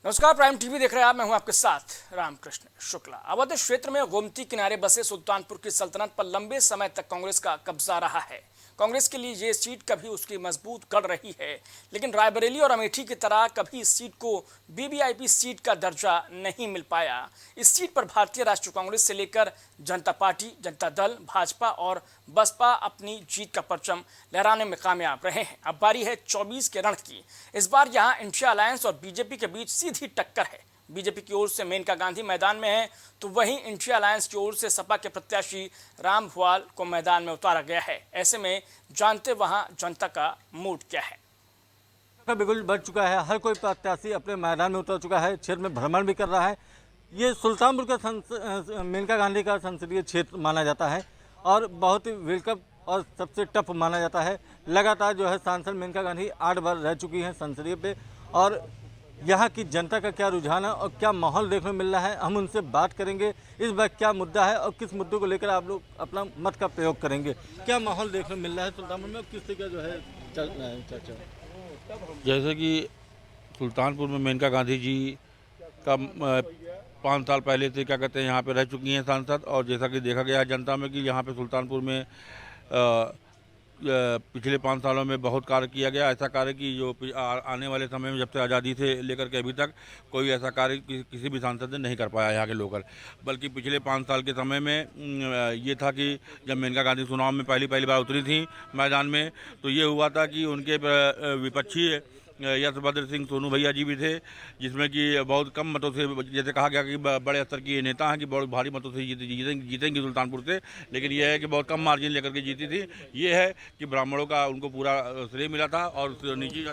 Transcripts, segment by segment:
नमस्कार, prime TV देख रहे हैं आप। मैं हूं आपके साथ रामकृष्ण शुक्ला। अवध क्षेत्र में गोमती किनारे बसे सुल्तानपुर की सल्तनत पर लंबे समय तक कांग्रेस का कब्जा रहा है। कांग्रेस के लिए ये सीट कभी उसकी मजबूत कर रही है, लेकिन रायबरेली और अमेठी की तरह कभी इस सीट को वीवीआईपी सीट का दर्जा नहीं मिल पाया। इस सीट पर भारतीय राष्ट्रीय कांग्रेस से लेकर जनता पार्टी, जनता दल, भाजपा और बसपा अपनी जीत का परचम लहराने में कामयाब रहे हैं। अब बारी है 24 के रण की। इस बार यहाँ इंडिया अलायंस और बीजेपी के बीच सीधी टक्कर है। बीजेपी की ओर से मेनका गांधी मैदान में है, तो वहीं इंडिया अलायंस की ओर से सपा के प्रत्याशी राम भुआल को मैदान में उतारा गया है। ऐसे में जानते वहां जनता का मूड क्या है। का बिगुल बढ़ चुका है। हर कोई प्रत्याशी अपने मैदान में उतर चुका है, क्षेत्र में भ्रमण भी कर रहा है। ये सुल्तानपुर का मेनका गांधी का संसदीय क्षेत्र माना जाता है और बहुत ही वेलकम और सबसे टफ माना जाता है। लगातार जो है सांसद मेनका गांधी 8 बार रह चुकी हैं संसदीय पे, और यहाँ की जनता का क्या रुझान है और क्या माहौल देखने को मिल रहा है, हम उनसे बात करेंगे। इस बार क्या मुद्दा है और किस मुद्दे को लेकर आप लोग अपना मत का प्रयोग करेंगे, क्या माहौल देखने को मिल रहा है सुल्तानपुर में, किस तरह का जो है चल रहा है चर्चा। जैसे कि सुल्तानपुर में मेनका गांधी जी का 5 साल पहले से क्या कहते हैं यहाँ पे रह चुकी हैं सांसद, और जैसा कि देखा गया है जनता में कि यहाँ पे सुल्तानपुर में पिछले 5 सालों में बहुत कार्य किया गया। ऐसा कार्य कि जो आने वाले समय में जब से आज़ादी से लेकर के अभी तक कोई ऐसा कार्य किसी भी सांसद ने नहीं कर पाया यहाँ के लोकल। बल्कि पिछले 5 साल के समय में ये था कि जब मेनका गांधी चुनाव में पहली बार उतरी थी मैदान में, तो ये हुआ था कि उनके विपक्षी यशभद्र सिंह सोनू भैया जी भी थे, जिसमें कि बहुत कम मतों से, जैसे कहा गया कि बड़े स्तर की नेता हैं कि बहुत भारी मतों से जीतेंगी सुल्तानपुर से, लेकिन यह है कि बहुत कम मार्जिन लेकर के जीती थी। ये है कि ब्राह्मणों का उनको पूरा श्रेय मिला था और निजी।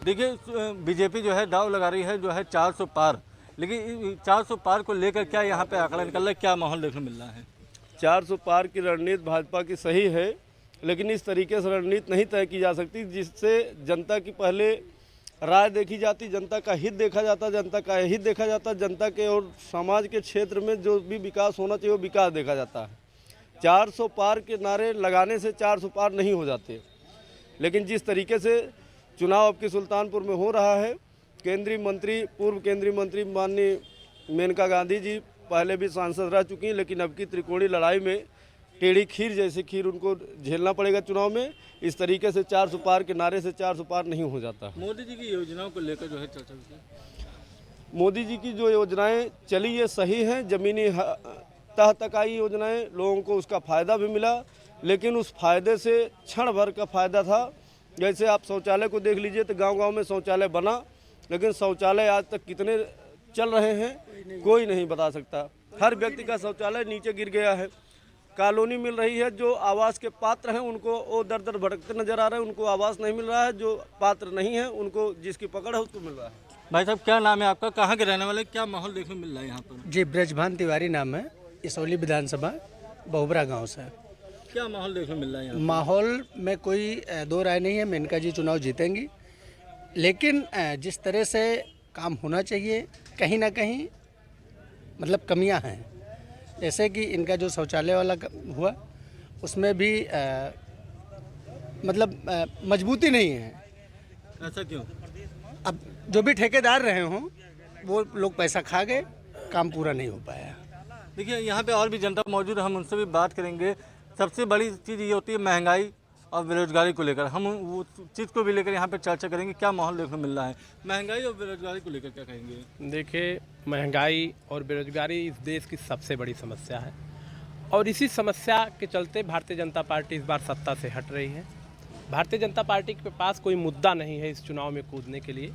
देखिए बीजेपी जो है दाव लगा रही है जो है 400 पार, लेकिन 400 पार को लेकर क्या यहाँ पे आंकड़ा निकल रहा है, क्या माहौल देखने मिल रहा है। 400 पार की रणनीति भाजपा की सही है, लेकिन इस तरीके से रणनीति नहीं तय की जा सकती जिससे जनता की पहले राय देखी जाती, जनता का हित देखा जाता, जनता के और समाज के क्षेत्र में जो भी विकास होना चाहिए वो विकास देखा जाता है। 400 पार के नारे लगाने से 400 पार नहीं हो जाते, लेकिन जिस तरीके से चुनाव अब के सुल्तानपुर में हो रहा है, पूर्व केंद्रीय मंत्री माननीय मेनका गांधी जी पहले भी सांसद रह चुकी हैं, लेकिन अब की त्रिकोणीय लड़ाई में टेढ़ी खीर जैसी खीर उनको झेलना पड़ेगा चुनाव में। इस तरीके से 400 पार के नारे से 400 पार नहीं हो जाता। मोदी जी की योजनाओं को लेकर जो है चर्चा होती। मोदी जी की जो योजनाएं चली ये सही हैं, ज़मीनी तह तक आई योजनाएं, लोगों को उसका फ़ायदा भी मिला, लेकिन उस फायदे से क्षण भर का फ़ायदा था। जैसे आप शौचालय को देख लीजिए तो गाँव में शौचालय बना, लेकिन शौचालय आज तक कितने चल रहे हैं कोई नहीं बता सकता। हर व्यक्ति का शौचालय नीचे गिर गया है। कॉलोनी मिल रही है, जो आवास के पात्र हैं उनको वो दर दर भटकते नजर आ रहे हैं, उनको आवास नहीं मिल रहा है। जो पात्र नहीं है उनको जिसकी पकड़ है उसको मिल रहा है। भाई साहब क्या नाम है आपका, कहाँ के रहने वाले, क्या माहौल देखने मिल रहा है यहाँ पर। जी, ब्रजभान तिवारी नाम है, इसौली विधानसभा बहुबरा गांव से। क्या माहौल देखने मिल रहा है यहाँ। माहौल में कोई दो राय नहीं है, मेनका जी चुनाव जीतेंगी, लेकिन जिस तरह से काम होना चाहिए कहीं ना कहीं मतलब कमियां हैं। जैसे कि इनका जो शौचालय वाला हुआ उसमें भी मजबूती नहीं है। ऐसा क्यों। अब जो भी ठेकेदार रहे हों वो लोग पैसा खा गए, काम पूरा नहीं हो पाया। देखिए यहाँ पे और भी जनता मौजूद है, हम उनसे भी बात करेंगे। सबसे बड़ी चीज़ ये होती है महंगाई और बेरोजगारी को लेकर, हम वो चीज़ को भी लेकर यहाँ पे चर्चा करेंगे। क्या माहौल देखने मिल रहा है, महंगाई और बेरोजगारी को लेकर क्या कहेंगे। देखिए, महंगाई और बेरोजगारी इस देश की सबसे बड़ी समस्या है, और इसी समस्या के चलते भारतीय जनता पार्टी इस बार सत्ता से हट रही है। भारतीय जनता पार्टी के पास कोई मुद्दा नहीं है इस चुनाव में कूदने के लिए।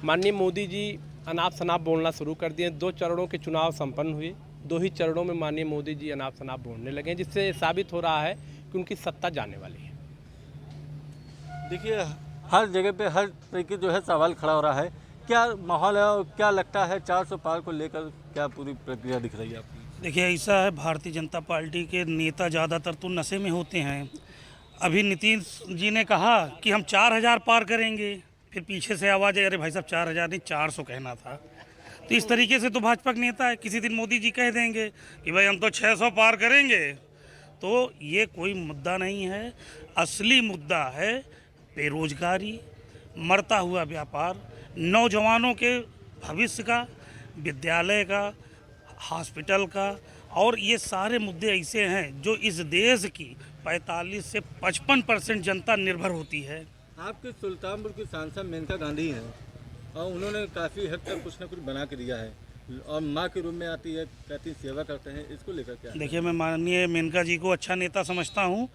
माननीय मोदी जी अनाप शनाप बोलना शुरू कर दिए। 2 चरणों के चुनाव संपन्न हुए, 2 ही चरणों में माननीय मोदी जी अनाप शनाप बोलने लगे, जिससे साबित हो रहा है कि उनकी सत्ता जाने वाली है। देखिए हर जगह पे हर तरीके जो है सवाल खड़ा हो रहा है, क्या माहौल है और क्या लगता है 400 पार को लेकर क्या पूरी प्रक्रिया दिख रही है आपकी। देखिए ऐसा है, भारतीय जनता पार्टी के नेता ज़्यादातर तो नशे में होते हैं। अभी नीतीश जी ने कहा कि हम 4000 पार करेंगे, फिर पीछे से आवाज़ आई अरे भाई साहब 4000 नहीं 400 कहना था। तो इस तरीके से तो भाजपा के नेता है, किसी दिन मोदी जी कह देंगे कि भाई हम तो 600 पार करेंगे। तो ये कोई मुद्दा नहीं है, असली मुद्दा है बेरोजगारी, मरता हुआ व्यापार, नौजवानों के भविष्य का, विद्यालय का, हॉस्पिटल का, और ये सारे मुद्दे ऐसे हैं जो इस देश की 45 से 55% जनता निर्भर होती है। आपके सुल्तानपुर की सांसद मेनका गांधी हैं और उन्होंने काफ़ी हद तक कुछ न कुछ बना के दिया है और माँ के रूप में आती है, कहती सेवा करते हैं, इसको लेकर क्या? देखिए, मैं माननीय मेनका जी को अच्छा नेता समझता हूँ,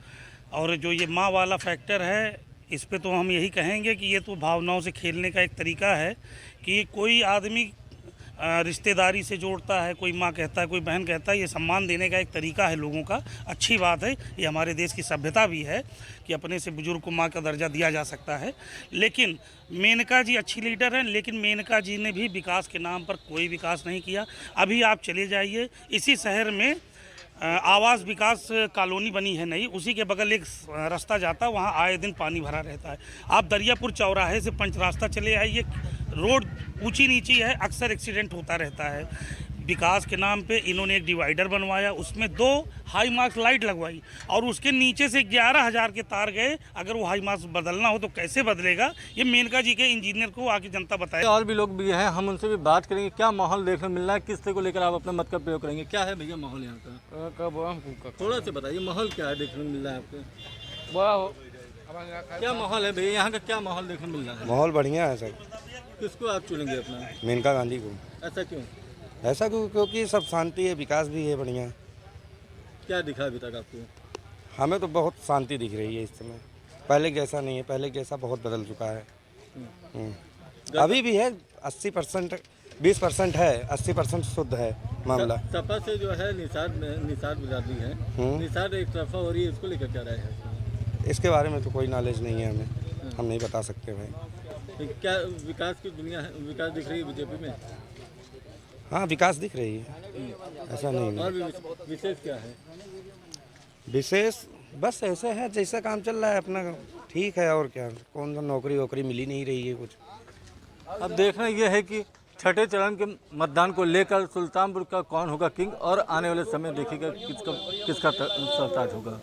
और जो ये माँ वाला फैक्टर है इस पे तो हम यही कहेंगे कि ये तो भावनाओं से खेलने का एक तरीका है कि कोई आदमी रिश्तेदारी से जोड़ता है, कोई माँ कहता है, कोई बहन कहता है, ये सम्मान देने का एक तरीका है लोगों का। अच्छी बात है, ये हमारे देश की सभ्यता भी है कि अपने से बुजुर्ग को माँ का दर्जा दिया जा सकता है। लेकिन मेनका जी अच्छी लीडर हैं, लेकिन मेनका जी ने भी विकास के नाम पर कोई विकास नहीं किया। अभी आप चले जाइए, इसी शहर में आवास विकास कॉलोनी बनी है नई, उसी के बगल एक रास्ता जाता है, वहाँ आए दिन पानी भरा रहता है। आप दरियापुर चौराहे से पंच रास्ता चले आइए, रोड ऊंची नीची है, अक्सर एक्सीडेंट होता रहता है। विकास के नाम पे इन्होंने एक डिवाइडर बनवाया, उसमें 2 हाई मार्क्स लाइट लगवाई और उसके नीचे से 11,000 के तार गए। अगर वो हाई मार्क्स बदलना हो तो कैसे बदलेगा, ये मेनका जी के इंजीनियर को आके जनता बताए। और भी लोग भी हैं, हम उनसे भी बात करेंगे। क्या माहौल देखने मिल रहा है, किससे को लेकर आप अपने मत का प्रयोग करेंगे? क्या है भैया माहौल यहाँ का? थोड़ा सा बताइए, माहौल क्या है देखने को मिल रहा है आपको? क्या माहौल है भैया यहाँ का, क्या माहौल देखने मिल रहा है? माहौल बढ़िया है सर। किसको आप चुनेंगे अपना? मेनका गांधी को। ऐसा क्यों? ऐसा क्योंकि सब शांति है, विकास भी है बढ़िया। क्या दिखा अभी तक आपको? हमें तो बहुत शांति दिख रही है इस समय, पहले जैसा नहीं है, पहले जैसा बहुत बदल चुका है। अभी भी है 80%, 20% है, 80% शुद्ध है मामला। सपा से जो है निषाद बिरादरी है, निषाद एक तरफा हो रही है, इसको लेकर क्या राय है? इसके बारे में तो कोई नॉलेज नहीं है हमें, हम नहीं बता सकते भाई। क्या विकास की दुनिया है, विकास दिख रही है बीजेपी में? हाँ, विकास दिख रही है, ऐसा नहीं है। और भी विशेष क्या है? विशेष बस ऐसे है जैसा काम चल रहा है अपना, ठीक है। और क्या, कौन सा नौकरी वोकरी मिली नहीं रही है कुछ। अब देखना यह है कि छठे चरण के मतदान को लेकर सुल्तानपुर का कौन होगा किंग, और आने वाले समय देखिएगा किसका सरताज होगा।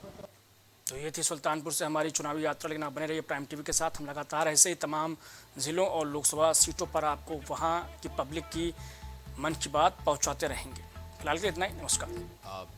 तो ये थी सुल्तानपुर से हमारी चुनावी यात्रा, लेकिन आप बने रहिए प्राइम टीवी के साथ। हम लगातार ऐसे ही तमाम ज़िलों और लोकसभा सीटों पर आपको वहाँ की पब्लिक की मन की बात पहुँचाते रहेंगे। फिलहाल के इतना ही, नमस्कार।